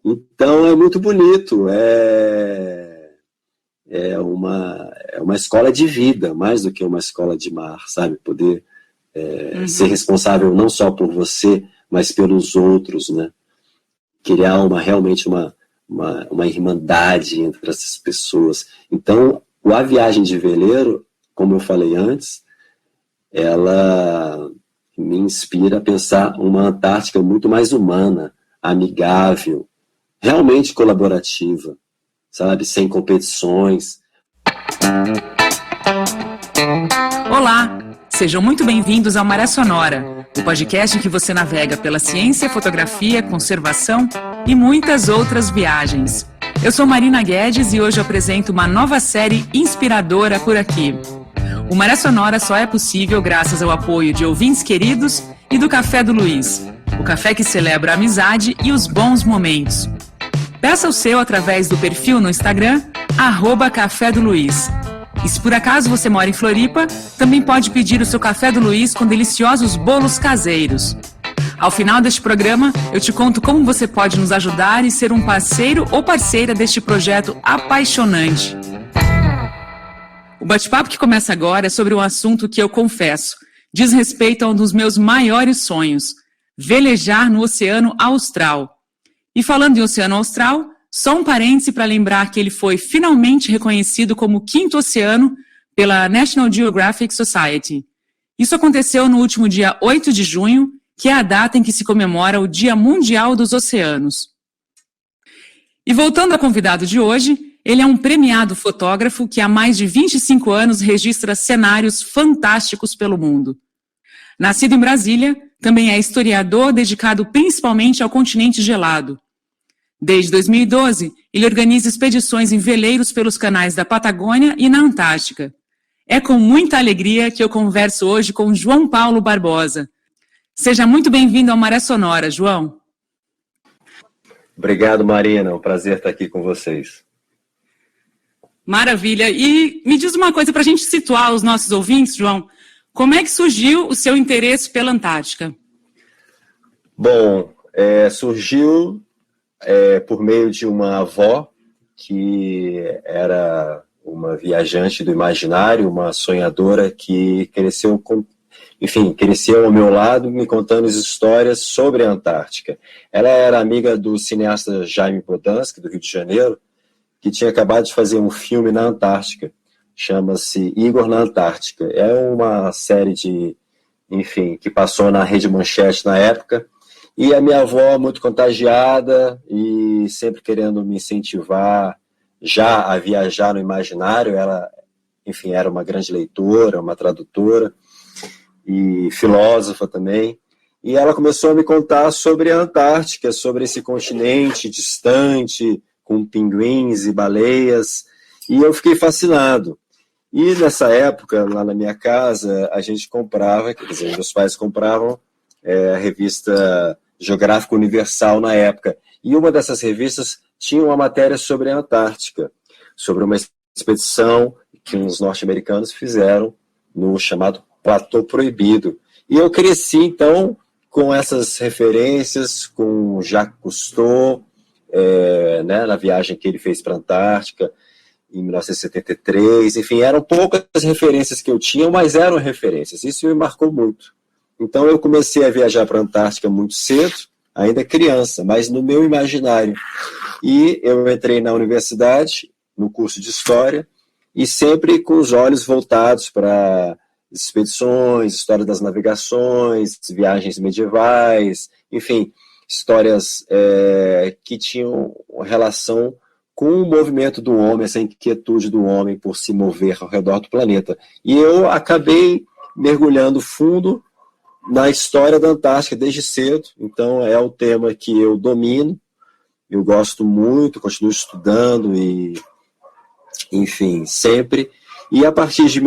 Então é muito bonito, é uma escola de vida, mais do que uma escola de mar, sabe? Poder ser responsável não só por você, mas pelos outros, né? Criar realmente uma irmandade entre essas pessoas. Então, a viagem de veleiro, como eu falei antes, ela me inspira a pensar uma Antártica muito mais humana, amigável, realmente colaborativa, sabe? Sem competições. Olá! Sejam muito bem-vindos ao Maré Sonora, o podcast em que você navega pela ciência, fotografia, conservação e muitas outras viagens. Eu sou Marina Guedes e hoje eu apresento uma nova série inspiradora por aqui. O Maré Sonora só é possível graças ao apoio de ouvintes queridos e do Café do Luiz, o café que celebra a amizade e os bons momentos. Peça o seu através do perfil no Instagram, @Café do Luiz. E se por acaso você mora em Floripa, também pode pedir o seu Café do Luiz com deliciosos bolos caseiros. Ao final deste programa, eu te conto como você pode nos ajudar e ser um parceiro ou parceira deste projeto apaixonante. O bate-papo que começa agora é sobre um assunto que eu confesso, diz respeito a um dos meus maiores sonhos, velejar no Oceano Austral. E falando em Oceano Austral, só um parêntese para lembrar que ele foi finalmente reconhecido como o quinto oceano pela National Geographic Society. Isso aconteceu no último dia 8 de junho, que é a data em que se comemora o Dia Mundial dos Oceanos. E voltando ao convidado de hoje, ele é um premiado fotógrafo que há mais de 25 anos registra cenários fantásticos pelo mundo. Nascido em Brasília, também é historiador dedicado principalmente ao continente gelado. Desde 2012, ele organiza expedições em veleiros pelos canais da Patagônia e na Antártica. É com muita alegria que eu converso hoje com João Paulo Barbosa. Seja muito bem-vindo ao Maré Sonora, João. Obrigado, Marina. É um prazer estar aqui com vocês. Maravilha. E me diz uma coisa para a gente situar os nossos ouvintes, João. Como é que surgiu o seu interesse pela Antártica? Bom, surgiu por meio de uma avó que era uma viajante do imaginário, uma sonhadora que cresceu ao meu lado me contando histórias sobre a Antártica. Ela era amiga do cineasta Jaime Podansky, do Rio de Janeiro, que tinha acabado de fazer um filme na Antártica, chama-se Igor na Antártica. É uma série que passou na Rede Manchete na época. E a minha avó, muito contagiada e sempre querendo me incentivar já a viajar no imaginário, ela, era uma grande leitora, uma tradutora e filósofa também. E ela começou a me contar sobre a Antártica, sobre esse continente distante, com pinguins e baleias, e eu fiquei fascinado. E nessa época, lá na minha casa, a gente comprava, meus pais compravam a revista Geográfico Universal na época. E uma dessas revistas tinha uma matéria sobre a Antártica, sobre uma expedição que os norte-americanos fizeram no chamado Platô Proibido. E eu cresci, então, com essas referências, com Jacques Cousteau, na viagem que ele fez para a Antártica, em 1973. Enfim, eram poucas referências que eu tinha, mas eram referências. Isso me marcou muito. Então eu comecei a viajar para a Antártica muito cedo, ainda criança, mas no meu imaginário. E eu entrei na universidade, no curso de História, e sempre com os olhos voltados para expedições, história das navegações, viagens medievais, enfim, histórias que tinham relação com o movimento do homem, essa inquietude do homem por se mover ao redor do planeta. E eu acabei mergulhando fundo na história da Antártica desde cedo, então é o tema que eu domino, eu gosto muito, continuo estudando e, sempre. E a partir de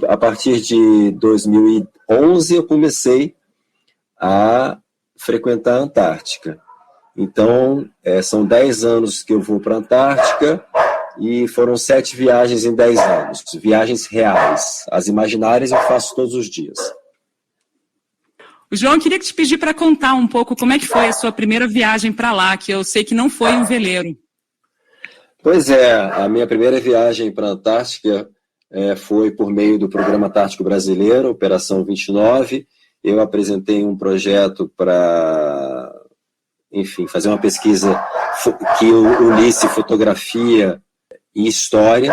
a partir de 2011 eu comecei a frequentar a Antártica. Então, são 10 anos que eu vou para a Antártica e foram 7 viagens em 10 anos, viagens reais. As imaginárias eu faço todos os dias. O João, eu queria te pedir para contar um pouco como é que foi a sua primeira viagem para lá, que eu sei que não foi um veleiro. Pois é, a minha primeira viagem para a Antártica foi por meio do Programa Antártico Brasileiro, Operação 29. Eu apresentei um projeto para, enfim, fazer uma pesquisa que unisse fotografia e história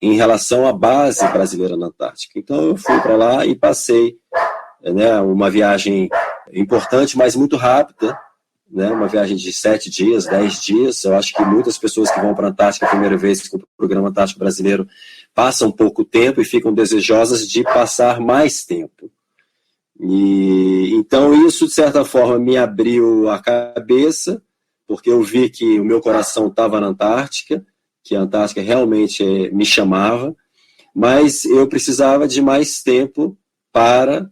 em relação à base brasileira na Antártica. Então eu fui para lá e passei, né, uma viagem importante, mas muito rápida, né, uma viagem de 7 dias, 10 dias. Eu acho que muitas pessoas que vão para a Antártica a primeira vez com o Programa Antártico Brasileiro passam pouco tempo e ficam desejosas de passar mais tempo. E então isso, de certa forma, me abriu a cabeça, porque eu vi que o meu coração estava na Antártica, que a Antártica realmente me chamava, mas eu precisava de mais tempo para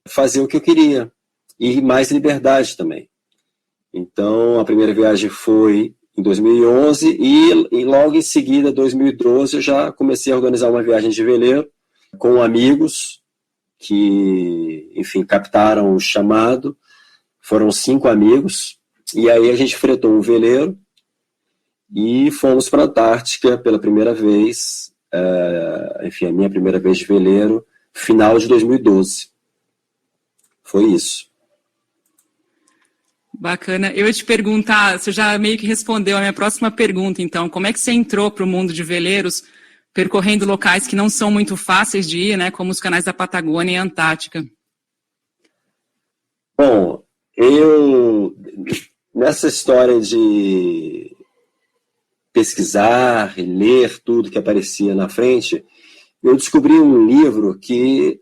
fazer o que eu queria, e mais liberdade também. Então, a primeira viagem foi em 2011 e logo em seguida, 2012, eu já comecei a organizar uma viagem de veleiro com amigos que, enfim, captaram o chamado. Foram 5 amigos, e aí a gente fretou um veleiro e fomos para a Antártica pela primeira vez, enfim, a minha primeira vez de veleiro, final de 2012. Foi isso. Bacana. Eu ia te perguntar, você já meio que respondeu a minha próxima pergunta, então, como é que você entrou para o mundo de veleiros, percorrendo locais que não são muito fáceis de ir, né, como os canais da Patagônia e Antártica? Bom, eu, nessa história de pesquisar e ler tudo que aparecia na frente, eu descobri um livro que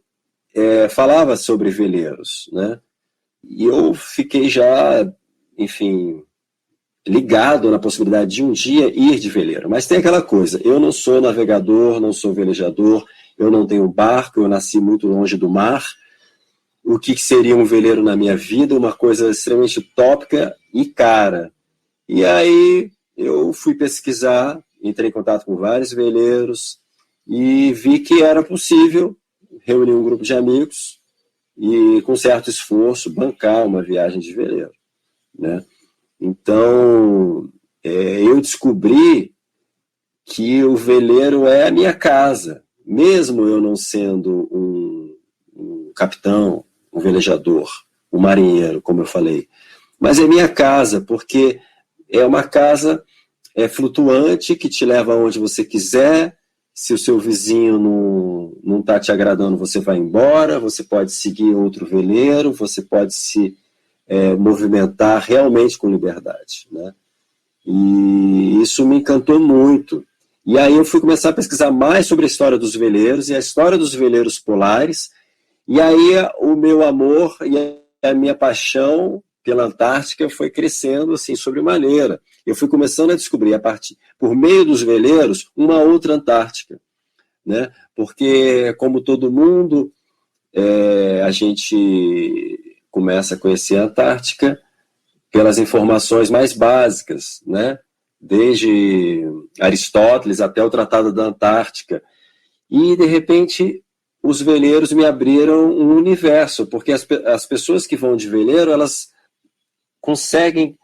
falava sobre veleiros, né? E eu fiquei já, enfim, ligado na possibilidade de um dia ir de veleiro. Mas tem aquela coisa, eu não sou navegador, não sou velejador, eu não tenho barco, eu nasci muito longe do mar. O que seria um veleiro na minha vida? Uma coisa extremamente utópica e cara. E aí eu fui pesquisar, entrei em contato com vários veleiros e vi que era possível reunir um grupo de amigos e, com certo esforço, bancar uma viagem de veleiro, né? Então, eu descobri que o veleiro é a minha casa, mesmo eu não sendo um capitão, um velejador, um marinheiro, como eu falei. Mas é minha casa, porque é uma casa flutuante que te leva aonde você quiser. Se o seu vizinho não está te agradando, você vai embora, você pode seguir outro veleiro, você pode se movimentar realmente com liberdade, né? E isso me encantou muito. E aí eu fui começar a pesquisar mais sobre a história dos veleiros e a história dos veleiros polares, e aí o meu amor e a minha paixão pela Antártica foi crescendo assim sobremaneira. Eu fui começando a descobrir, por meio dos veleiros, uma outra Antártica, né? Porque, como todo mundo, a gente começa a conhecer a Antártica pelas informações mais básicas, né? Desde Aristóteles até o Tratado da Antártica. E, de repente, os veleiros me abriram um universo, porque as pessoas que vão de veleiro, elas conseguem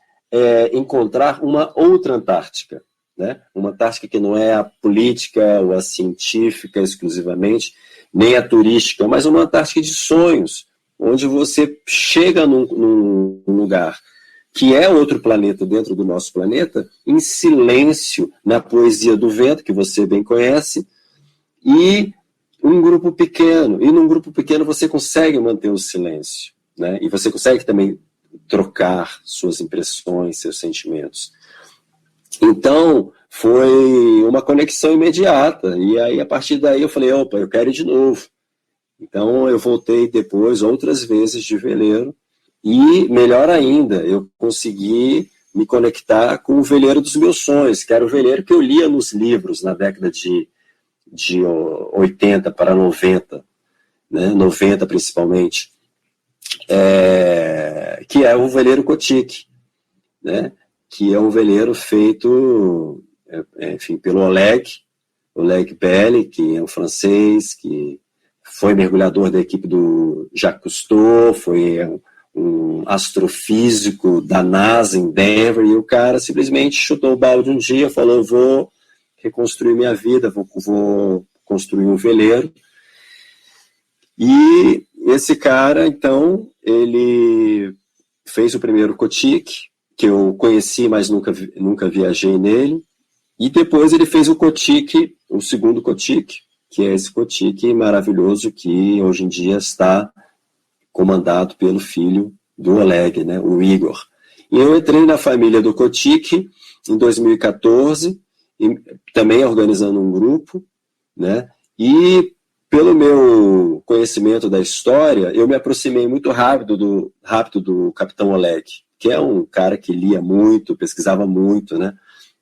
encontrar uma outra Antártica, né? Uma Antártica que não é a política ou a científica exclusivamente, nem a turística, mas uma Antártica de sonhos, onde você chega num lugar que é outro planeta dentro do nosso planeta, em silêncio, na poesia do vento, que você bem conhece, e um grupo pequeno. E num grupo pequeno você consegue manter o silêncio, né? E você consegue também trocar suas impressões, seus sentimentos. Então, foi uma conexão imediata. E aí, a partir daí, eu falei, opa, eu quero ir de novo. Então, eu voltei depois, outras vezes, de veleiro. E, melhor ainda, eu consegui me conectar com o veleiro dos meus sonhos, que era o veleiro que eu lia nos livros na década de 80 para 90, né? 90 principalmente, que é o veleiro Cotique, né? Que é um veleiro feito, enfim, pelo Oleg Pelle, que é um francês, que foi mergulhador da equipe do Jacques Cousteau, foi um astrofísico da NASA em Denver, e o cara simplesmente chutou o balde um dia, falou, vou reconstruir minha vida, vou construir um veleiro. E esse cara, então, ele fez o primeiro Cotique, que eu conheci, mas nunca viajei nele, e depois ele fez o Cotique, o segundo Cotique, que é esse Cotique maravilhoso que hoje em dia está comandado pelo filho do Oleg, né, o Igor. E eu entrei na família do Cotique em 2014, também organizando um grupo, né, e pelo meu conhecimento da história, eu me aproximei muito rápido do Capitão Oleg, que é um cara que lia muito, pesquisava muito, né.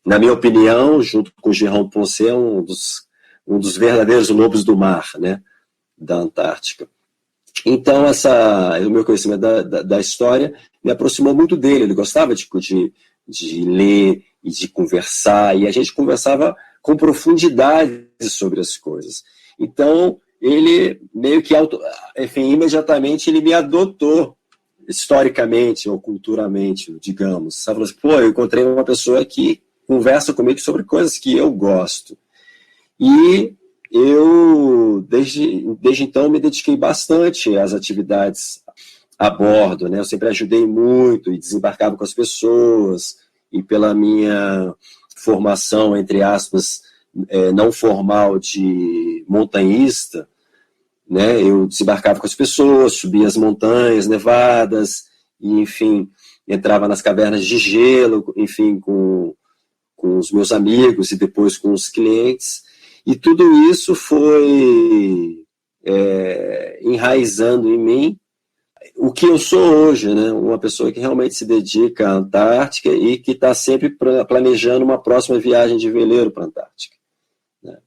Na minha opinião, junto com o Jérôme Poncet, é um dos verdadeiros lobos do mar, né, da Antártica. Então, o meu conhecimento da história me aproximou muito dele. Ele gostava de ler e de conversar, e a gente conversava com profundidade sobre as coisas. Então, ele meio que, imediatamente, ele me adotou, historicamente ou culturalmente, digamos. Sabe? Falou assim, pô, eu encontrei uma pessoa que conversa comigo sobre coisas que eu gosto. E eu, desde então, me dediquei bastante às atividades a bordo, né? Eu sempre ajudei muito e desembarcava com as pessoas, e pela minha formação, entre aspas, não formal de montanhista, né? Eu desembarcava com as pessoas, subia as montanhas nevadas, e, enfim, entrava nas cavernas de gelo, enfim, com os meus amigos e depois com os clientes. E tudo isso foi enraizando em mim o que eu sou hoje, né? Uma pessoa que realmente se dedica à Antártica e que está sempre planejando uma próxima viagem de veleiro para a Antártica, né?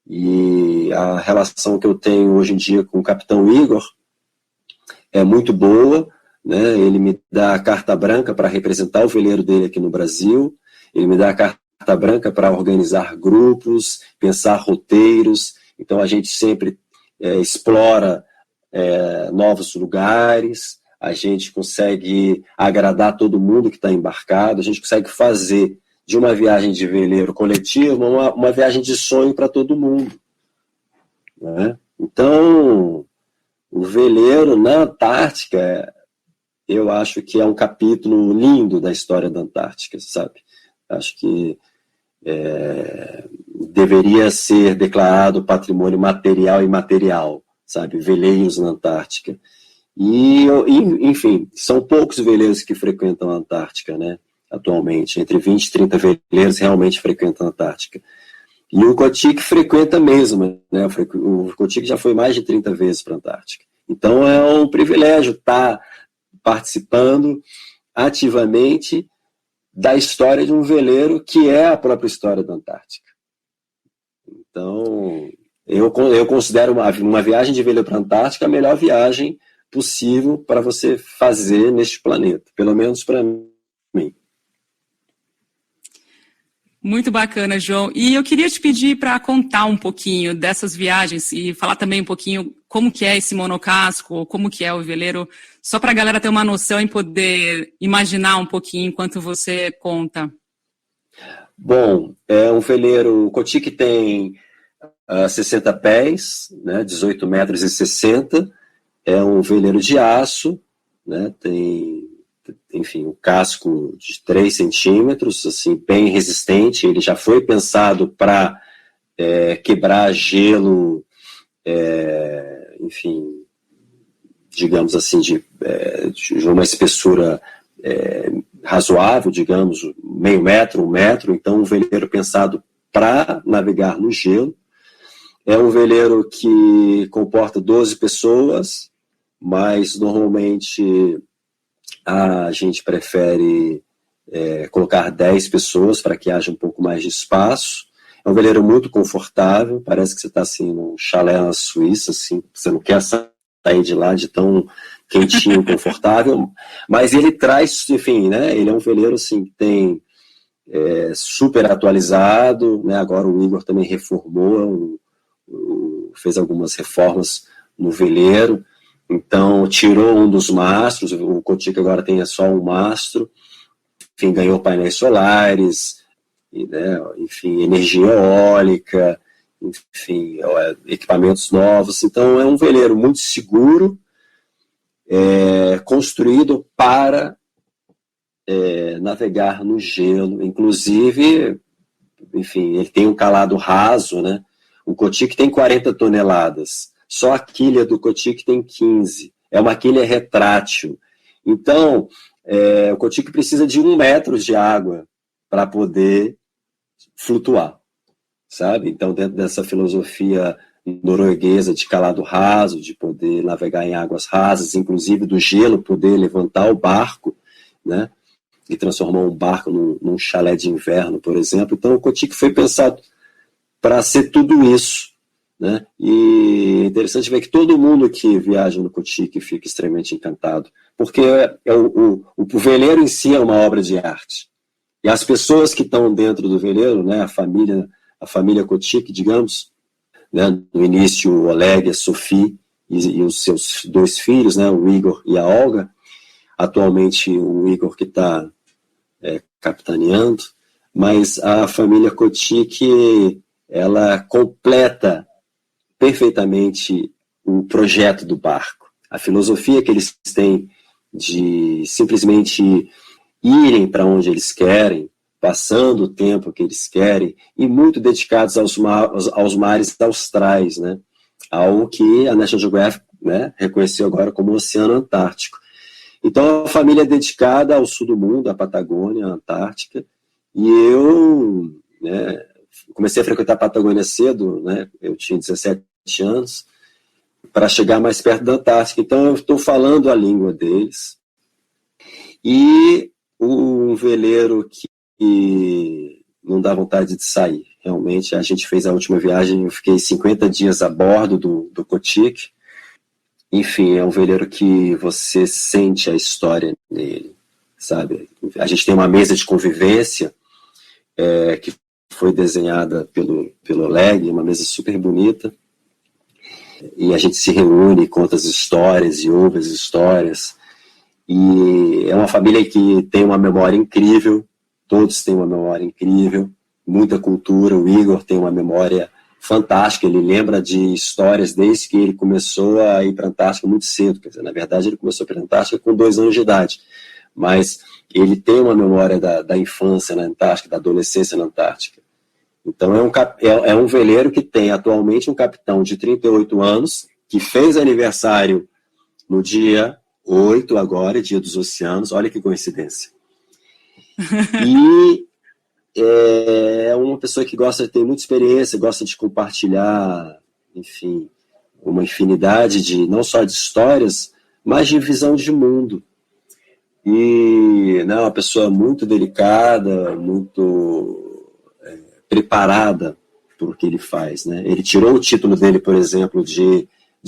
E a relação que eu tenho hoje em dia com o Capitão Igor é muito boa, né? Ele me dá a carta branca para representar o veleiro dele aqui no Brasil, ele me dá a carta branca para organizar grupos, pensar roteiros. Então a gente sempre explora novos lugares, a gente consegue agradar todo mundo que está embarcado, a gente consegue fazer de uma viagem de veleiro coletiva uma viagem de sonho para todo mundo, né? Então, o veleiro na Antártica, eu acho que é um capítulo lindo da história da Antártica, sabe? Acho que deveria ser declarado patrimônio material e imaterial, sabe? Veleiros na Antártica. E, enfim, são poucos veleiros que frequentam a Antártica, né? Atualmente, entre 20 e 30 veleiros realmente frequentam a Antártica. E o Cotique frequenta mesmo, né? O Cotique já foi mais de 30 vezes para a Antártica. Então é um privilégio estar participando ativamente da história de um veleiro que é a própria história da Antártica. Então, eu considero uma viagem de veleiro para a Antártica a melhor viagem possível para você fazer neste planeta, pelo menos para mim. Muito bacana, João. E eu queria te pedir para contar um pouquinho dessas viagens e falar também um pouquinho como que é esse monocasco, como que é o veleiro, só para a galera ter uma noção e poder imaginar um pouquinho enquanto você conta. Bom, é um veleiro, o Cotique tem 60 pés, né, 18 metros e 60, é um veleiro de aço, né, tem, enfim, um casco de 3 centímetros, assim, bem resistente. Ele já foi pensado para quebrar gelo, enfim, digamos assim, de uma espessura razoável, digamos, meio metro, 1 metro. Então, um veleiro pensado para navegar no gelo. É um veleiro que comporta 12 pessoas, mas normalmente a gente prefere colocar 10 pessoas para que haja um pouco mais de espaço. É um veleiro muito confortável, parece que você está assim, num chalé na Suíça, assim, você não quer sair de lá de tão quentinho, confortável, mas ele traz, enfim, né, ele é um veleiro assim, que tem super atualizado, né, agora o Igor também reformou, fez algumas reformas no veleiro, Então, tirou um dos mastros, o Cotique agora tem só um mastro, enfim, ganhou painéis solares, e, né, enfim, energia eólica, enfim, equipamentos novos. Então, é um veleiro muito seguro, construído para navegar no gelo. Inclusive, enfim, ele tem um calado raso, né? O Cotique tem 40 toneladas, só a quilha do Cotique tem 15. É uma quilha retrátil. Então, o Cotique precisa de 1 metro de água para poder flutuar, sabe? Então, dentro dessa filosofia norueguesa de calado raso, de poder navegar em águas rasas, inclusive do gelo poder levantar o barco, né? E transformar um barco num chalé de inverno, por exemplo. Então, o Cotique foi pensado para ser tudo isso, né? E é interessante ver que todo mundo que viaja no Cotique fica extremamente encantado, porque o veleiro em si é uma obra de arte. E as pessoas que estão dentro do veleiro, né, a família Cotique, digamos, né, no início o Oleg, a Sophie e os seus 2 filhos, né, o Igor e a Olga, atualmente o Igor que está capitaneando, mas a família Cotique, ela completa perfeitamente o projeto do barco. A filosofia que eles têm de simplesmente irem para onde eles querem, passando o tempo que eles querem, e muito dedicados aos mares austrais, né? Algo que a National Geographic, né, reconheceu agora como o Oceano Antártico. Então, a família é dedicada ao sul do mundo, à Patagônia, à Antártica, e eu, né, comecei a frequentar a Patagônia cedo, né, eu tinha 17 anos, para chegar mais perto da Antártica. Então, eu estou falando a língua deles. E um veleiro que não dá vontade de sair. Realmente, a gente fez a última viagem, eu fiquei 50 dias a bordo do Cotique. Enfim, é um veleiro que você sente a história nele, sabe? A gente tem uma mesa de convivência que foi desenhada pelo Oleg, uma mesa super bonita, e a gente se reúne, conta as histórias e ouve as histórias, e é uma família que tem uma memória incrível, todos têm uma memória incrível, muita cultura. O Igor tem uma memória fantástica, ele lembra de histórias desde que ele começou a ir para a Antártica muito cedo, quer dizer, na verdade ele começou para a Antártica com 2 anos de idade, mas ele tem uma memória da infância na Antártica, da adolescência na Antártica. Então é um veleiro que tem atualmente um capitão de 38 anos, que fez aniversário no dia 8 agora, dia dos oceanos, olha que coincidência. E é uma pessoa que gosta de ter muita experiência, gosta de compartilhar, enfim, uma infinidade de, não só de histórias, mas de visão de mundo. E, né, uma pessoa muito delicada, muito preparada por o que ele faz, né? Ele tirou o título dele, por exemplo, de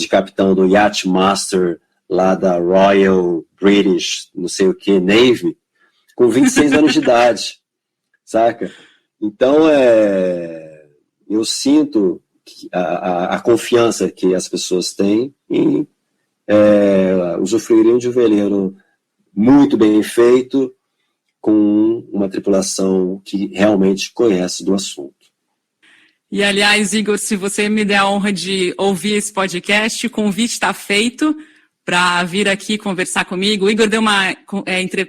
capitão do Yacht Master lá da Royal British, não sei o que, Navy, com 26 anos de idade, saca? Então, eu sinto a confiança que as pessoas têm em usufruírem de um veleiro muito bem feito, com uma tripulação que realmente conhece do assunto. E, aliás, Igor, se você me der a honra de ouvir esse podcast, o convite está feito para vir aqui conversar comigo. O Igor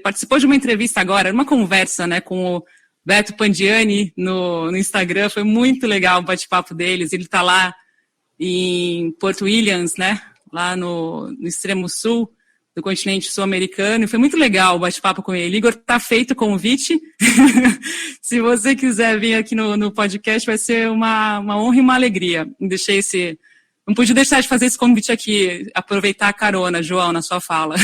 participou de uma entrevista agora, uma conversa, né, com o Beto Pandiani no Instagram. Foi muito legal o bate-papo deles. Ele está lá em Port Williams, né, lá no extremo sul do continente sul-americano, e foi muito legal o bate-papo com ele. Igor, está feito o convite. Se você quiser vir aqui no podcast, vai ser uma honra e uma alegria. Não pude deixar de fazer esse convite aqui, aproveitar a carona, João, na sua fala.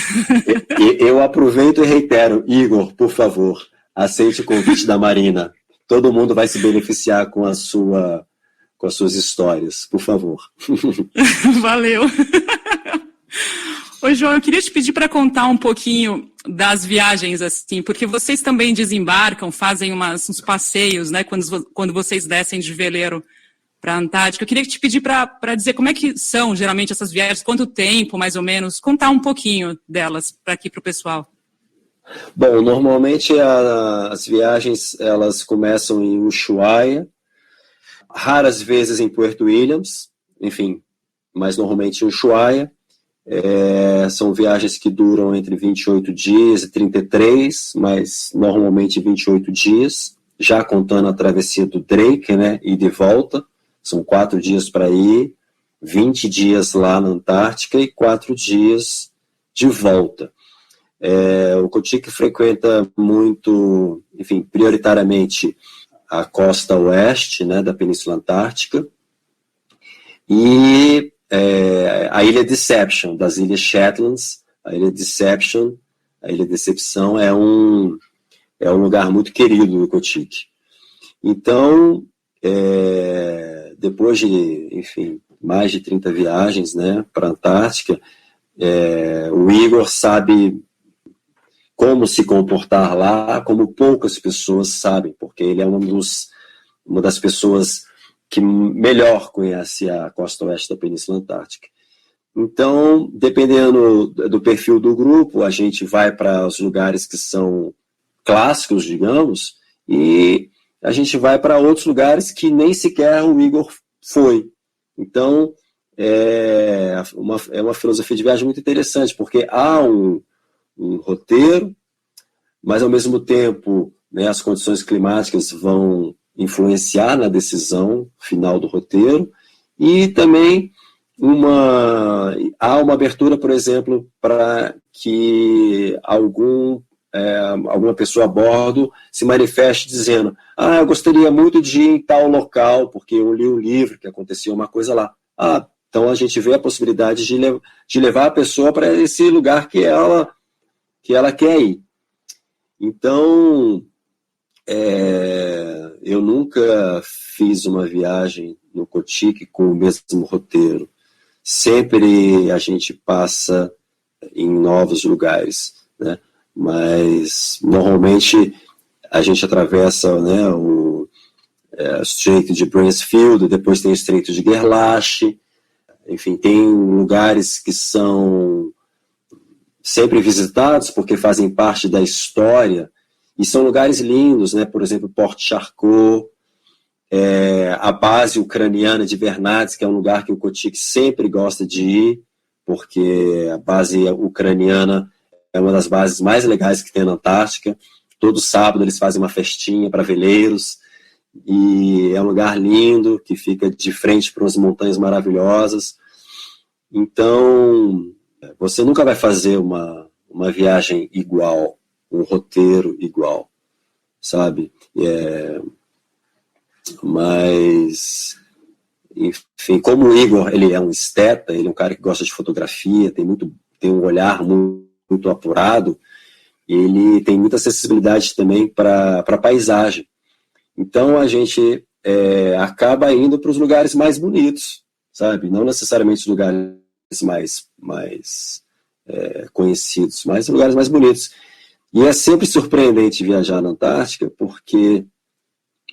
Eu aproveito e reitero, Igor, por favor, aceite o convite da Marina. Todo mundo vai se beneficiar com as suas histórias, por favor. Valeu. Ô, João, eu queria te pedir para contar um pouquinho das viagens, assim, porque vocês também desembarcam, fazem uns passeios, né, quando vocês descem de veleiro a Antártica. Eu queria te pedir para dizer como é que são geralmente essas viagens, quanto tempo, mais ou menos, contar um pouquinho delas aqui para o pessoal. Bom, normalmente as viagens elas começam em Ushuaia, raras vezes em Puerto Williams, enfim, mas normalmente em Ushuaia. São viagens que duram entre 28 dias e 33, mas normalmente 28 dias, já contando a travessia do Drake, né, e de volta. São 4 dias para ir, 20 dias lá na Antártica e 4 dias de volta. O Cotique frequenta muito, enfim, prioritariamente a costa oeste, né, da Península Antártica, e a Ilha Deception, das Ilhas Shetlands. A Ilha Deception, a Ilha Decepção é um lugar muito querido do Cotique. Então, depois de, enfim, mais de 30 viagens, né, para a Antártica, o Igor sabe como se comportar lá, como poucas pessoas sabem, porque ele é uma das pessoas que melhor conhece a costa oeste da Península Antártica. Então, dependendo do perfil do grupo, a gente vai para os lugares que são clássicos, digamos, e a gente vai para outros lugares que nem sequer o Igor foi. Então, é uma filosofia de viagem muito interessante, porque há um roteiro, mas ao mesmo tempo, né, as condições climáticas vão influenciar na decisão final do roteiro, e também há uma abertura, por exemplo, para que alguma pessoa a bordo se manifeste dizendo: eu gostaria muito de ir em tal local, porque eu li um livro que acontecia uma coisa lá. Então a gente vê a possibilidade de levar a pessoa para esse lugar que ela quer ir. Então, eu nunca fiz uma viagem no Cotique com o mesmo roteiro. Sempre a gente passa em novos lugares, né? Mas normalmente a gente atravessa, né, o Estreito de Bransfield, depois tem o Estreito de Gerlache, enfim, tem lugares que são sempre visitados porque fazem parte da história e são lugares lindos, né? Por exemplo, Porto Charcot, a base ucraniana de Vernades, que é um lugar que o Cotique sempre gosta de ir, porque a base ucraniana é uma das bases mais legais que tem na Antártica. Todo sábado eles fazem uma festinha para veleiros, e é um lugar lindo, que fica de frente para umas montanhas maravilhosas. Então, você nunca vai fazer uma viagem igual, um roteiro igual, sabe? Mas, enfim, como o Igor, ele é um esteta, ele é um cara que gosta de fotografia, tem um olhar muito apurado, ele tem muita acessibilidade também para a paisagem. Então a gente acaba indo para os lugares mais bonitos, sabe? Não necessariamente os lugares mais conhecidos, mas os lugares mais bonitos. E é sempre surpreendente viajar na Antártica, porque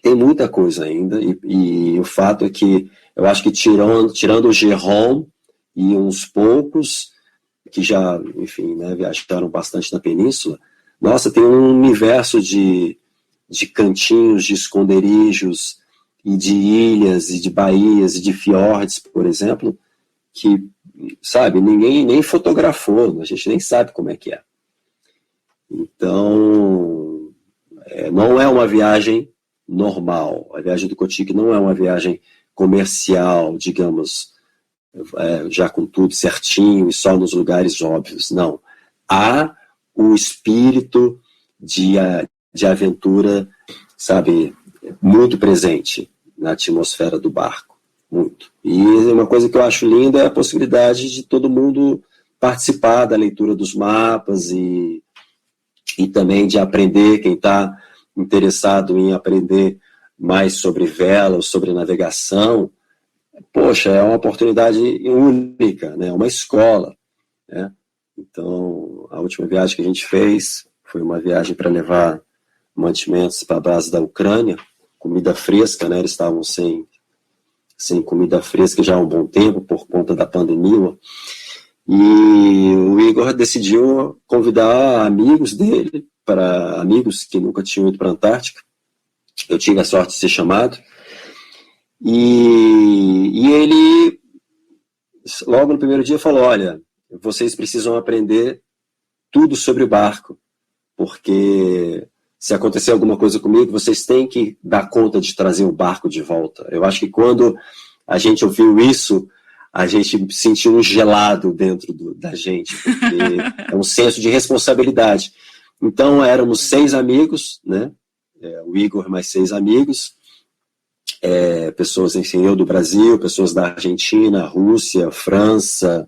tem muita coisa ainda, e o fato é que eu acho que tirando o Jérôme e uns poucos que já, enfim, né, viajaram bastante na península, nossa, tem um universo de cantinhos, de esconderijos, e de ilhas, e de baías, e de fiordes, por exemplo, que, sabe, ninguém nem fotografou, a gente nem sabe como é que é. Então, não é uma viagem normal. A viagem do Cotique não é uma viagem comercial, digamos, já com tudo certinho e só nos lugares óbvios. Não. Há o espírito de aventura, sabe, muito presente na atmosfera do barco. Muito. E uma coisa que eu acho linda é a possibilidade de todo mundo participar da leitura dos mapas e também de aprender, quem está interessado em aprender mais sobre vela ou sobre navegação, poxa, é uma oportunidade única, né? Uma escola, né? Então, a última viagem que a gente fez foi uma viagem para levar mantimentos para a base da Ucrânia, comida fresca, né? Eles estavam sem sem comida fresca já há um bom tempo, por conta da pandemia. E o Igor decidiu convidar amigos dele, para amigos que nunca tinham ido para a Antártica. Eu tive a sorte de ser chamado. E ele, logo no primeiro dia, falou: olha, vocês precisam aprender tudo sobre o barco, porque se acontecer alguma coisa comigo, vocês têm que dar conta de trazer o barco de volta. Eu acho que quando a gente ouviu isso, a gente sentiu um gelado dentro da gente, porque é um senso de responsabilidade. Então, éramos 6 amigos, né? O Igor mais 6 amigos, pessoas, enfim, eu do Brasil, pessoas da Argentina, Rússia, França,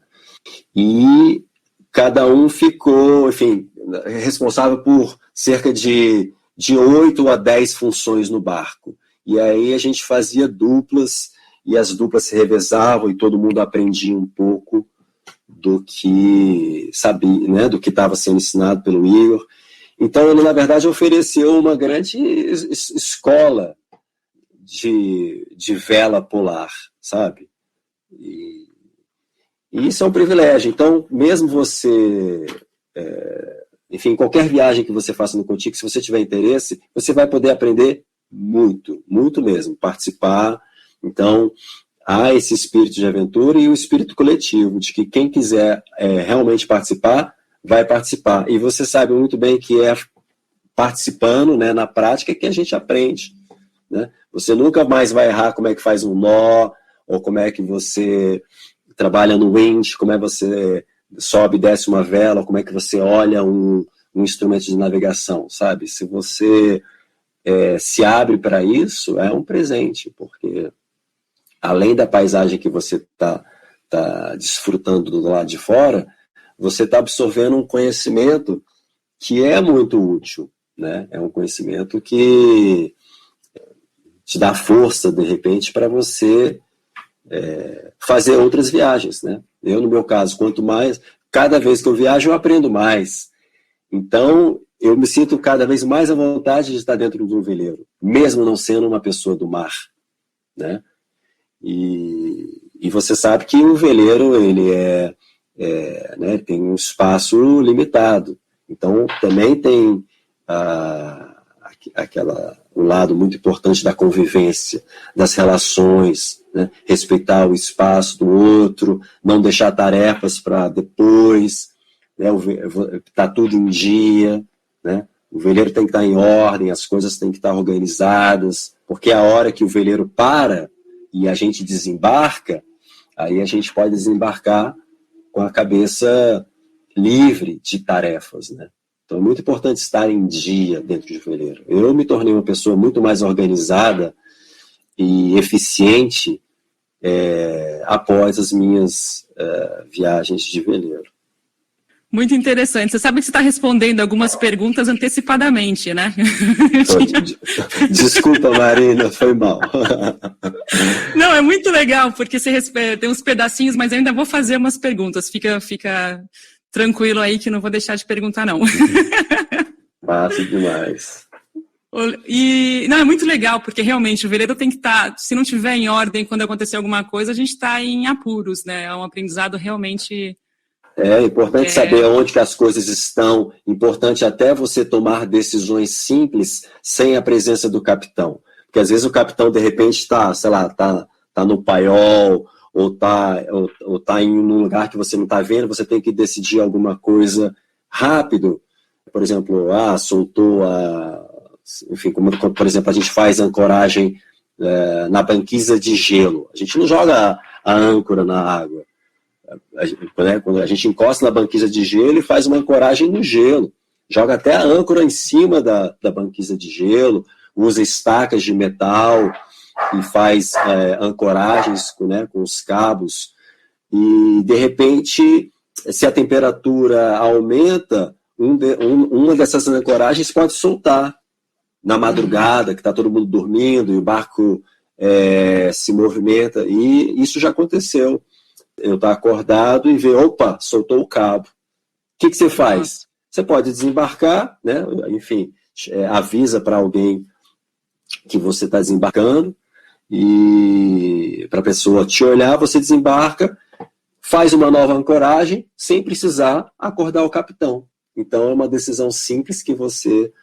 e cada um ficou, enfim, responsável por cerca de 8 a 10 funções no barco. E aí a gente fazia duplas, e as duplas se revezavam, e todo mundo aprendia um pouco do que sabia, né, do que estava sendo ensinado pelo Igor. Então ele, na verdade, ofereceu uma grande escola de vela polar, sabe? E isso é um privilégio. Então, mesmo você, enfim, qualquer viagem que você faça no Cotic, se você tiver interesse, você vai poder aprender muito, muito mesmo, participar. Então, há esse espírito de aventura e o espírito coletivo, de que quem quiser realmente participar, vai participar. E você sabe muito bem que é participando, né, na prática, que a gente aprende, né? Você nunca mais vai errar como é que faz um nó, ou como é que você trabalha no winch, como é que você sobe e desce uma vela, como é que você olha um instrumento de navegação, sabe? Se você se abre para isso, é um presente, porque além da paisagem que você está desfrutando do lado de fora, você está absorvendo um conhecimento que é muito útil, né? É um conhecimento que te dá força, de repente, para você fazer outras viagens, né? Eu, no meu caso, cada vez que eu viajo, eu aprendo mais. Então, eu me sinto cada vez mais à vontade de estar dentro de um veleiro, mesmo não sendo uma pessoa do mar, né? E você sabe que o veleiro, ele né, tem um espaço limitado. Então, também tem um lado muito importante da convivência, das relações, né? Respeitar o espaço do outro, não deixar tarefas para depois, né? Tá tudo em dia, né? O veleiro tem que estar em ordem, as coisas têm que estar organizadas, porque a hora que o veleiro para e a gente desembarca, aí a gente pode desembarcar com a cabeça livre de tarefas, né? Então é muito importante estar em dia dentro de veleiro. Eu me tornei uma pessoa muito mais organizada e eficiente após as minhas viagens de veleiro. Muito interessante. Você sabe que você está respondendo algumas perguntas antecipadamente, né? Desculpa, Marina, foi mal. Não, é muito legal, porque você tem uns pedacinhos, mas ainda vou fazer umas perguntas. Fica tranquilo aí que não vou deixar de perguntar, não. Massa demais. E não, é muito legal, porque realmente o veleiro tem que estar, se não tiver em ordem quando acontecer alguma coisa, a gente está em apuros, né? É um aprendizado realmente... É importante saber onde que as coisas estão, importante até você tomar decisões simples sem a presença do capitão. Porque às vezes o capitão, de repente, está, sei lá, tá no paiol, ou tá em um lugar que você não está vendo, você tem que decidir alguma coisa rápido. Por exemplo, soltou enfim, como por exemplo, a gente faz ancoragem na banquisa de gelo. A gente não joga a âncora na água. Quando a gente encosta na banquisa de gelo e faz uma ancoragem no gelo, joga até a âncora em cima da banquisa de gelo, usa estacas de metal e faz ancoragens com os cabos, e de repente, se a temperatura aumenta, uma dessas ancoragens pode soltar na madrugada, que está todo mundo dormindo e o barco se movimenta, e isso já aconteceu. Eu estou acordado e ver, opa, soltou o cabo. O que você faz? Você pode desembarcar, né? Enfim, avisa para alguém que você está desembarcando e para a pessoa te olhar, você desembarca, faz uma nova ancoragem, sem precisar acordar o capitão. Então, é uma decisão simples que você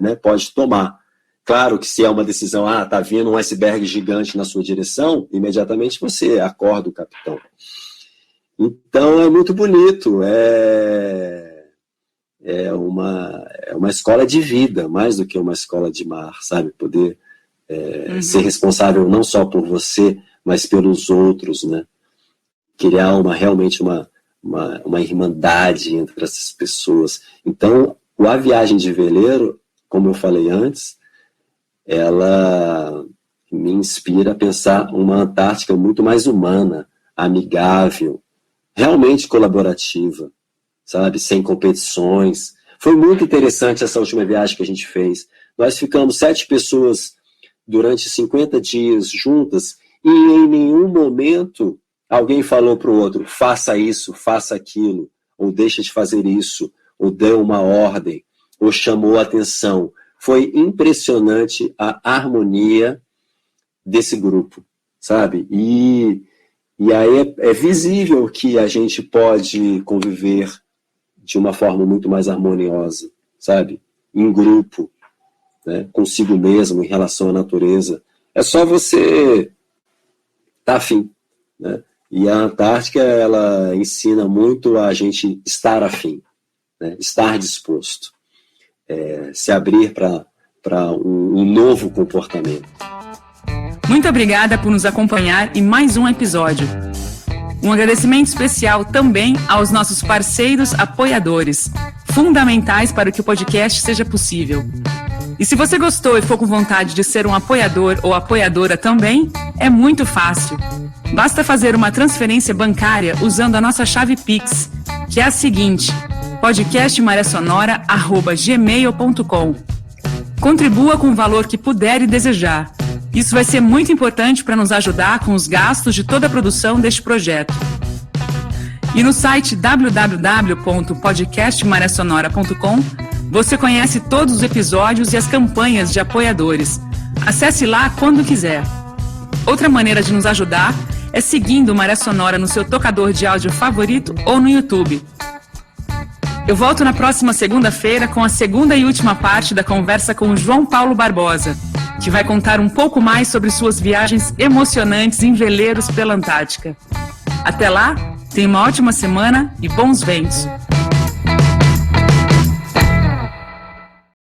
né, pode tomar. Claro que se é uma decisão, tá vindo um iceberg gigante na sua direção, imediatamente você acorda o capitão. Então, é muito bonito, é uma escola de vida, mais do que uma escola de mar, sabe? Poder ser responsável não só por você, mas pelos outros, né? Criar realmente uma irmandade entre essas pessoas. Então, a viagem de veleiro, como eu falei antes, ela me inspira a pensar uma Antártica muito mais humana, amigável, realmente colaborativa, sabe? Sem competições. Foi muito interessante essa última viagem que a gente fez. Nós ficamos 7 pessoas durante 50 dias juntas e em nenhum momento alguém falou para o outro, faça isso, faça aquilo, ou deixa de fazer isso, ou deu uma ordem, ou chamou a atenção. Foi impressionante a harmonia desse grupo, sabe? E aí é visível que a gente pode conviver de uma forma muito mais harmoniosa, sabe? Em grupo, né? Consigo mesmo, em relação à natureza. É só você estar afim, né? E a Antártica, ela ensina muito a gente estar afim, né? Estar disposto, se abrir para um novo comportamento. Muito obrigada por nos acompanhar em mais um episódio. Um agradecimento especial também aos nossos parceiros apoiadores, fundamentais para que o podcast seja possível. E se você gostou e for com vontade de ser um apoiador ou apoiadora também, é muito fácil. Basta fazer uma transferência bancária usando a nossa chave Pix, que é a seguinte: podcastmariasonora@gmail.com. Contribua com o valor que puder e desejar. Isso vai ser muito importante para nos ajudar com os gastos de toda a produção deste projeto. E no site www.podcastmariasonora.com você conhece todos os episódios e as campanhas de apoiadores. Acesse lá quando quiser. Outra maneira de nos ajudar é seguindo o Maré Sonora no seu tocador de áudio favorito ou no YouTube. Eu volto na próxima segunda-feira com a segunda e última parte da conversa com o João Paulo Barbosa, que vai contar um pouco mais sobre suas viagens emocionantes em veleiros pela Antártica. Até lá, tenha uma ótima semana e bons ventos!